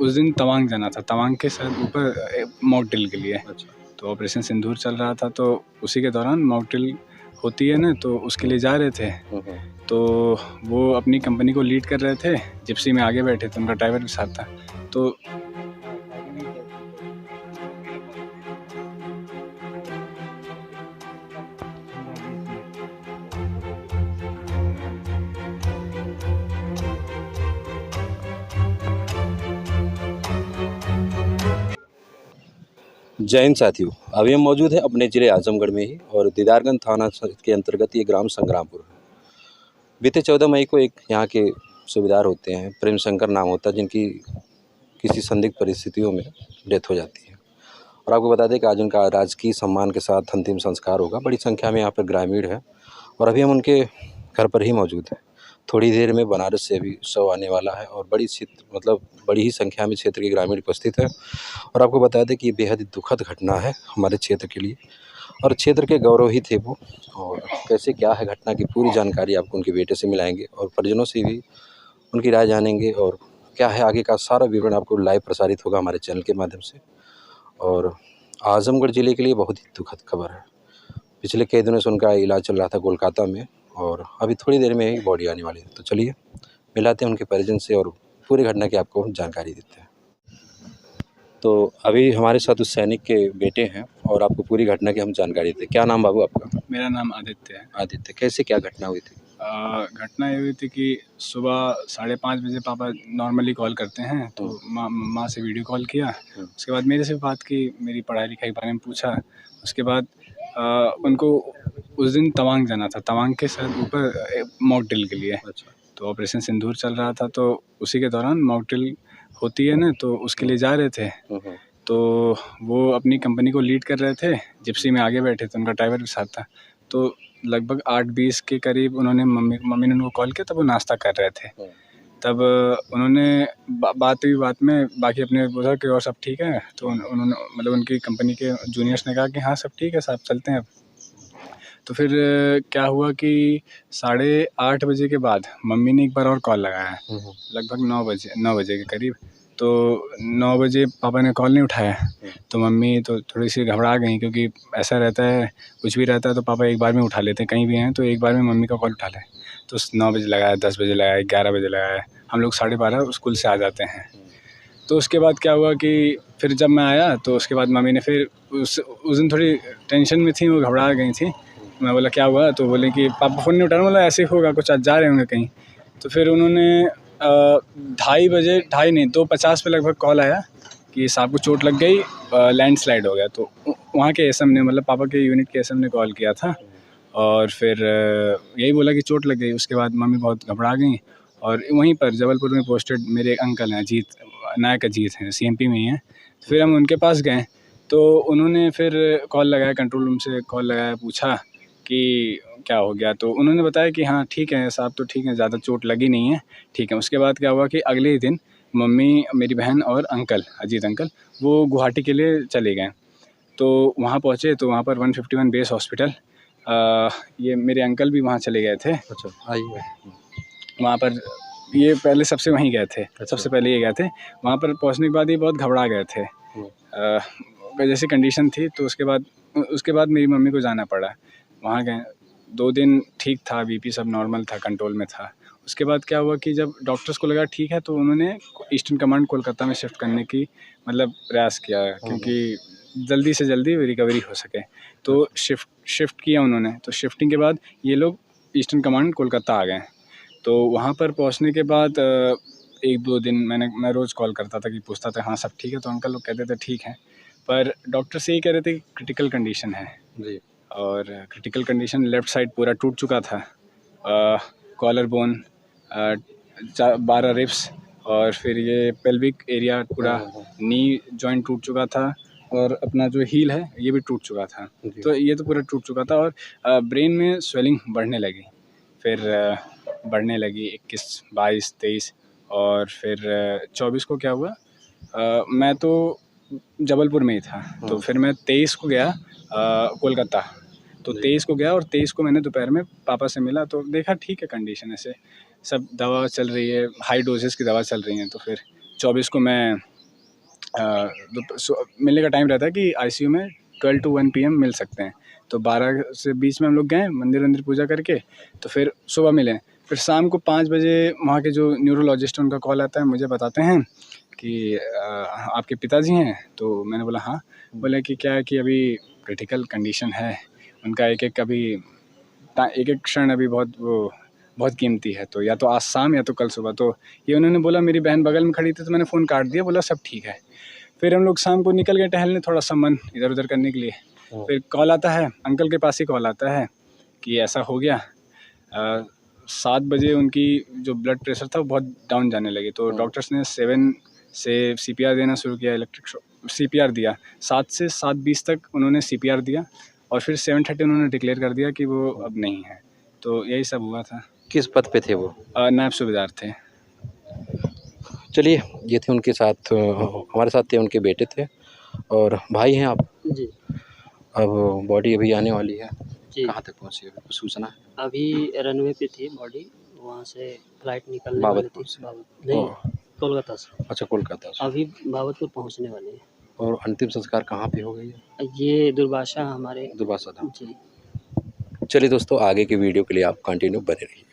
उस दिन तवांग जाना था, तवांग के शायद ऊपर मॉकड्रिल के लिए। अच्छा। तो ऑपरेशन सिंदूर चल रहा था, तो उसी के दौरान मॉकड्रिल होती है ना, तो उसके लिए जा रहे थे। तो वो अपनी कंपनी को लीड कर रहे थे, जिप्सी में आगे बैठे थे, उनका ड्राइवर भी साथ था। तो जय हिंद साथियों, अभी हम मौजूद हैं अपने ज़िले आजमगढ़ में ही और दीदारगंज थाना के अंतर्गत ये ग्राम संग्रामपुर है। बीते 14 मई को एक यहाँ के सूबेदार होते हैं, प्रेम शंकर नाम होता है, जिनकी किसी संदिग्ध परिस्थितियों में डेथ हो जाती है। और आपको बता दें कि आज उनका राजकीय सम्मान के साथ अंतिम संस्कार होगा। बड़ी संख्या में यहाँ पर ग्रामीण है और अभी हम उनके घर पर ही मौजूद हैं। थोड़ी देर में बनारस से भी शव आने वाला है और बड़ी ही संख्या में क्षेत्र के ग्रामीण उपस्थित है। और आपको बता दें कि ये बेहद दुखद घटना है हमारे क्षेत्र के लिए और क्षेत्र के गौरव ही थे वो। और कैसे क्या है घटना की पूरी जानकारी आपको उनके बेटे से मिलाएंगे और परिजनों से भी उनकी राय जानेंगे और क्या है आगे का सारा विवरण आपको लाइव प्रसारित होगा हमारे चैनल के माध्यम से। और आजमगढ़ ज़िले के लिए बहुत ही दुखद खबर है। पिछले कई दिनों से उनका इलाज चल रहा था कोलकाता में और अभी थोड़ी देर में ही बॉडी आने वाली है। तो चलिए मिलाते हैं उनके परिजन से और पूरी घटना की आपको जानकारी देते हैं। तो अभी हमारे साथ उस सैनिक के बेटे हैं और आपको पूरी घटना की हम जानकारी देते हैं। क्या नाम बाबू आपका? मेरा नाम आदित्य है। आदित्य, कैसे क्या घटना हुई थी? घटना ये हुई थी कि सुबह 5:30 बजे पापा नॉर्मली कॉल करते हैं, तो माँ से वीडियो कॉल किया। उसके बाद मेरे से बात की, मेरी पढ़ाई लिखाई के बारे में पूछा। उसके बाद उनको उस दिन तवांग जाना था, तवांग के शायद ऊपर मॉकड्रिल के लिए। अच्छा। तो ऑपरेशन सिंदूर चल रहा था, तो उसी के दौरान मॉकड्रिल होती है ना, तो उसके लिए जा रहे थे। तो वो अपनी कंपनी को लीड कर रहे थे, जिप्सी में आगे बैठे थे, उनका ड्राइवर भी साथ था। तो लगभग 8:20 के करीब उन्होंने मम्मी ने उनको कॉल किया, तब वो नाश्ता कर रहे थे। तब उन्होंने बात में बाकी अपने बोला कि और सब ठीक है। तो उन्होंने मतलब उनकी कंपनी के जूनियर्स ने कहा कि हाँ सब ठीक है साहब, चलते हैं अब। तो फिर क्या हुआ कि 8:30 बजे के बाद मम्मी ने एक बार और कॉल लगाया, लगभग 9 बजे के करीब। तो 9 बजे पापा ने कॉल नहीं उठाया, तो मम्मी तो थोड़ी सी घबरा गई, क्योंकि ऐसा रहता है, कुछ भी रहता है तो पापा एक बार में उठा लेते हैं, कहीं भी हैं तो एक बार में मम्मी का कॉल उठा लें। तो 9 बजे लगाया, 10 बजे लगाया, 11 बजे लगाया, हम लोग 12:30 स्कूल से आ जाते हैं। तो उसके बाद क्या हुआ कि फिर जब मैं आया तो उसके बाद मम्मी ने फिर उस दिन थोड़ी टेंशन में थी, वो घबरा गई थी। मैं बोला क्या हुआ, तो बोले कि पापा फ़ोन नहीं उठा रहे। बोला ऐसे ही होगा, कुछ आज जा रहे होंगे कहीं। तो फिर उन्होंने 2:50 पे लगभग कॉल आया कि साहब को चोट लग गई, लैंडस्लाइड हो गया। तो वहाँ के एसएम ने, मतलब पापा के यूनिट के एसएम ने कॉल किया था और फिर यही बोला कि चोट लग गई। उसके बाद मम्मी बहुत घबरा गई और वहीं पर जबलपुर में पोस्टेड मेरे एक अंकल हैं, नायक अजीत हैं, सीएमपी में ही हैं। फिर हम उनके पास गए, तो उन्होंने फिर कॉल लगाया, कंट्रोल रूम से कॉल लगाया, पूछा कि क्या हो गया। तो उन्होंने बताया कि हाँ ठीक है साहब, तो ठीक है, ज़्यादा चोट लगी नहीं है, ठीक है। उसके बाद क्या हुआ कि अगले ही दिन मम्मी, मेरी बहन और अंकल, अजीत अंकल, वो गुवाहाटी के लिए चले गए। तो वहाँ पहुँचे तो वहाँ पर 151 बेस हॉस्पिटल, ये मेरे अंकल भी वहाँ चले गए थे। अच्छा, आइए। वहाँ पर ये पहले सबसे वहीं गए थे, सबसे पहले ये गए थे। वहाँ पर पहुँचने के बाद ये बहुत घबरा गए थे, जैसी कंडीशन थी। तो उसके बाद मेरी मम्मी को जाना पड़ा। वहाँ गए, 2 दिन ठीक था, बीपी सब नॉर्मल था, कंट्रोल में था। उसके बाद क्या हुआ कि जब डॉक्टर्स को लगा ठीक है, तो उन्होंने ईस्टर्न कमांड कोलकाता में शिफ्ट करने की प्रयास किया, क्योंकि जल्दी से जल्दी रिकवरी हो सके। तो शिफ्ट किया उन्होंने। तो शिफ्टिंग के बाद ये लोग ईस्टर्न कमांड कोलकाता आ गए। तो वहाँ पर पहुँचने के बाद 1-2 दिन मैं रोज़ कॉल करता था कि पूछता था हाँ सब ठीक है, तो अंकल लोग कहते थे ठीक है, पर डॉक्टर से यही कह रहे थे कि क्रिटिकल कंडीशन है जी। और क्रिटिकल कंडीशन, लेफ़्ट साइड पूरा टूट चुका था, कॉलर बोन, 12 रिब्स, और फिर ये पेल्विक एरिया पूरा, नी जॉइंट टूट चुका था, और अपना जो हील है ये भी टूट चुका था। तो ये तो पूरा टूट चुका था, और ब्रेन में स्वेलिंग बढ़ने लगी, फिर बढ़ने लगी 21, 22, 23, और फिर 24 को क्या हुआ, मैं तो जबलपुर में ही था। तो फिर मैं 23 को गया कोलकाता। तो 23 को गया और 23 को मैंने दोपहर में पापा से मिला, तो देखा ठीक है कंडीशन, ऐसे सब दवा चल रही है, हाई डोजेस की दवा चल रही हैं। तो फिर 24 को मैं मिलने का टाइम रहता है कि आईसीयू में 12 to 1 PM मिल सकते हैं। तो 12 से 20 में हम लोग गए, मंदिर पूजा करके, तो फिर सुबह मिले। फिर शाम को 5 बजे वहाँ के जो न्यूरोलॉजिस्ट हैं उनका कॉल आता है, मुझे बताते हैं कि आपके पिताजी हैं? तो मैंने बोला हाँ। बोले कि क्या है कि अभी क्रिटिकल कंडीशन है, उनका एक एक क्षण अभी बहुत कीमती है, तो या तो आज शाम या तो कल सुबह। तो ये उन्होंने बोला, मेरी बहन बगल में खड़ी थी तो मैंने फ़ोन काट दिया, बोला सब ठीक है। फिर हम लोग शाम को निकल गए टहलने, थोड़ा सा मन इधर उधर करने के लिए। फिर कॉल आता है, अंकल के पास ही कॉल आता है कि ऐसा हो गया। 7 बजे उनकी जो ब्लड प्रेशर था वो बहुत डाउन जाने लगे, तो डॉक्टर्स ने 7 से CPR देना शुरू किया, इलेक्ट्रिक CPR दिया। 7 से 7:20 तक उन्होंने CPR दिया और फिर 7:30 उन्होंने डिक्लेयर कर दिया कि वो अब नहीं है। तो यही सब हुआ था। किस पद पे थे वो? नायब सूबेदार थे। चलिए, ये थे उनके साथ, हमारे साथ थे उनके बेटे थे और भाई हैं आप। जी, अब बॉडी अभी आने वाली है, जी। कहाँ तक पहुँची है, कुछ सूचना है? अभी रनवे पे थी बॉडी, वहाँ से फ्लाइट निकलने वाली बाबतपुर थी। से? नहीं, कोलकाता से। अच्छा, कोलकाता से। अभी बाबतपुर पहुँचने वाली है। और अंतिम संस्कार कहाँ पे हो गई है? ये दुर्वासा हमारे। दुर्वासा धाम। जी। चलिए दोस्तों, आगे की वीडियो के लिए आप कंटिन्यू बने रहिए।